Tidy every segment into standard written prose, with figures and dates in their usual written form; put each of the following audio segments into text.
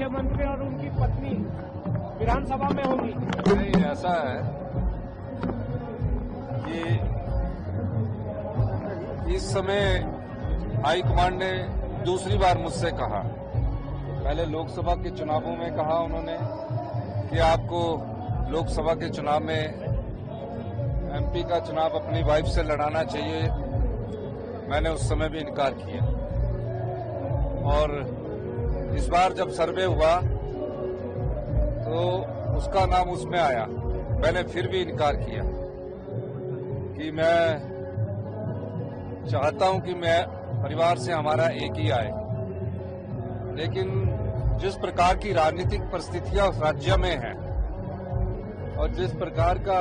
मुख्यमंत्री और उनकी पत्नी विधानसभा में होगी? नहीं, ऐसा है कि इस समय हाईकमांड ने दूसरी बार मुझसे कहा, पहले लोकसभा के चुनावों में कहा उन्होंने कि आपको लोकसभा के चुनाव में एमपी का चुनाव अपनी वाइफ से लड़ाना चाहिए। मैंने उस समय भी इनकार किया और इस बार जब सर्वे हुआ तो उसका नाम उसमें आया। मैंने फिर भी इनकार किया कि मैं चाहता हूं कि मैं परिवार से हमारा एक ही आए, लेकिन जिस प्रकार की राजनीतिक परिस्थितियां उस राज्य में हैं और जिस प्रकार का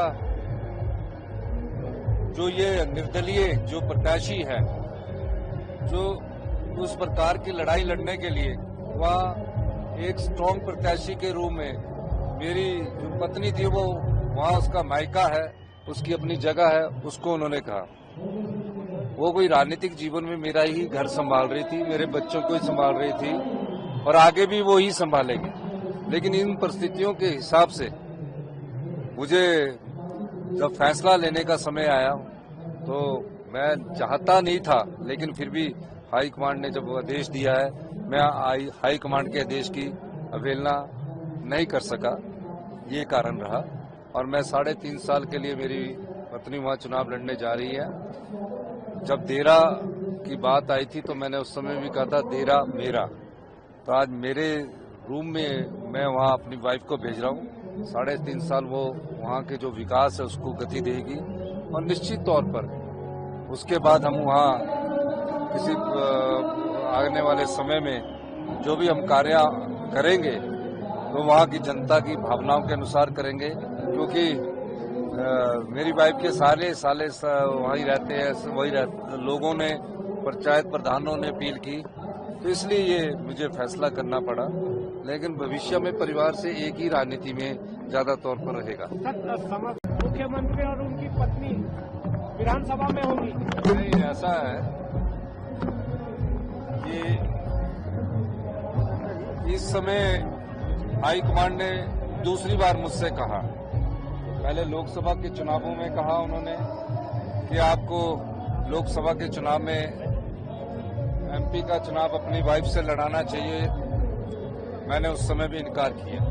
जो ये निर्दलीय जो प्रत्याशी है, जो उस प्रकार की लड़ाई लड़ने के लिए वह एक स्ट्रांग प्रत्याशी के रूप में मेरी जो पत्नी थी वो वहाँ उसका मायका है, उसकी अपनी जगह है, उसको उन्होंने कहा। वो कोई राजनीतिक जीवन में मेरा ही घर संभाल रही थी, मेरे बच्चों को ही संभाल रही थी और आगे भी वो ही संभालेगी। लेकिन इन परिस्थितियों के हिसाब से मुझे जब फैसला लेने का समय आया तो मैं चाहता नहीं था, लेकिन फिर भी हाईकमांड ने जब आदेश दिया है, मैं हाईकमांड के आदेश की अवहेलना नहीं कर सका। ये कारण रहा और मैं 3.5 साल के लिए मेरी पत्नी वहां चुनाव लड़ने जा रही है। जब देरा की बात आई थी तो मैंने उस समय भी कहा था देरा मेरा। तो आज मेरे रूम में मैं वहां अपनी वाइफ को भेज रहा हूं। 3.5 साल वो वहां के जो विकास है उसको गति देगी और निश्चित तौर पर उसके बाद हम वहां किसी आने वाले समय में जो भी हम कार्य करेंगे तो वहाँ की जनता की भावनाओं के अनुसार करेंगे, क्योंकि मेरी वाइफ के साले वहीं रहते हैं, लोगों ने पंचायत प्रधानों ने अपील की, तो इसलिए ये मुझे फैसला करना पड़ा। लेकिन भविष्य में परिवार से एक ही राजनीति में ज्यादा तौर पर रहेगा। मुख्यमंत्री और उनकी पत्नी विधानसभा में होगी? नहीं, ऐसा है कि इस समय हाईकमांड ने दूसरी बार मुझसे कहा, पहले लोकसभा के चुनावों में कहा उन्होंने कि आपको लोकसभा के चुनाव में एमपी का चुनाव अपनी वाइफ से लड़ाना चाहिए। मैंने उस समय भी इनकार किया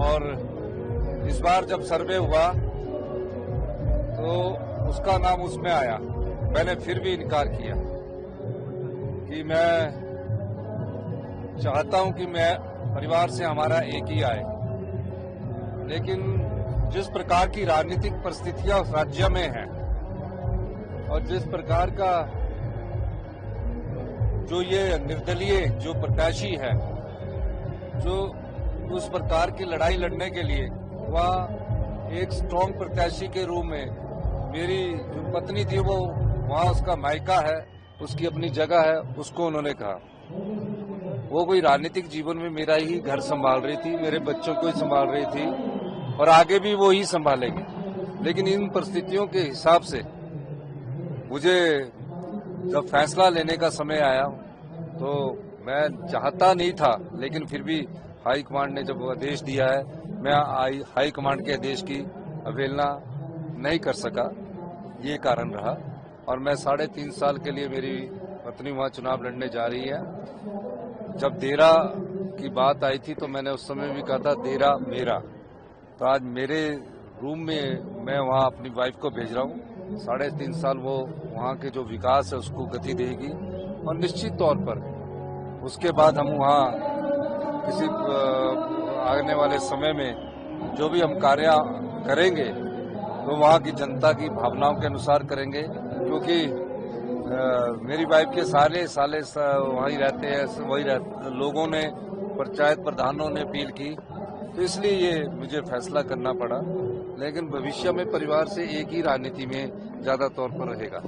और इस बार जब सर्वे हुआ तो उसका नाम उसमें आया। मैंने फिर भी इनकार किया कि मैं चाहता हूं कि मैं परिवार से हमारा एक ही आए, लेकिन जिस प्रकार की राजनीतिक परिस्थितियां उस राज्य में हैं और जिस प्रकार का जो ये निर्दलीय जो प्रत्याशी है, जो उस प्रकार की लड़ाई लड़ने के लिए वह एक स्ट्रांग प्रत्याशी के रूप में मेरी जो पत्नी थी वो वहाँ उसका मायका है, उसकी अपनी जगह है, उसको उन्होंने कहा। वो कोई राजनीतिक जीवन में मेरा ही घर संभाल रही थी, मेरे बच्चों को ही संभाल रही थी और आगे भी वो ही संभालेगी। लेकिन इन परिस्थितियों के हिसाब से मुझे जब फैसला लेने का समय आया तो मैं चाहता नहीं था, लेकिन फिर भी हाईकमांड ने जब आदेश दिया है, मैं हाईकमांड के आदेश की अवहेलना नहीं कर सका। ये कारण रहा और मैं 3.5 साल के लिए मेरी पत्नी वहां चुनाव लड़ने जा रही है। जब देरा की बात आई थी तो मैंने उस समय भी कहा था देरा मेरा। तो आज मेरे रूम में मैं वहां अपनी वाइफ को भेज रहा हूं। 3.5 साल वो वहाँ के जो विकास है उसको गति देगी और निश्चित तौर पर उसके बाद हम वहाँ किसी आने वाले समय में जो भी हम कार्य करेंगे तो वहाँ की जनता की भावनाओं के अनुसार करेंगे, क्योंकि मेरी वाइफ के साले वहीं रहते हैं, लोगों ने पंचायत प्रधानों ने अपील की, तो इसलिए ये मुझे फैसला करना पड़ा। लेकिन भविष्य में परिवार से एक ही राजनीति में ज्यादा तौर पर रहेगा।